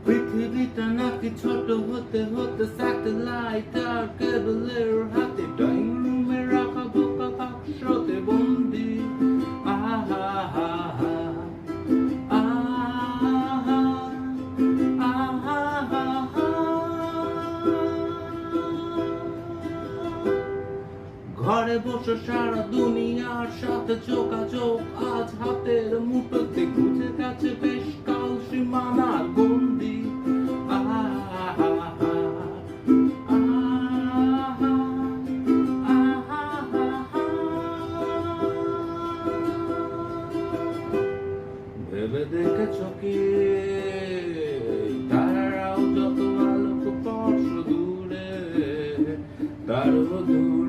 পৃথিবীটা নাকি ছোট হতে হতে স্যাটেলাইট আর কেবলের হাতে ড্রয়িং রুমে রাখা বোকা বাক্সতে বন্দি। আহা হা হা আহা আহা হা হা। ঘরে বসে সারা দুনিয়ার সাথে যোগাযোগ আজ হাতের মুঠোতে, খুঁজে গেছে বেশ কাল সীমানার গন্ডি। আহা হা হা আহা আহা হা হা। ভেবে দেখেছ কি তারাও যত আলোক বর্ষ দূরে, তারও দূরে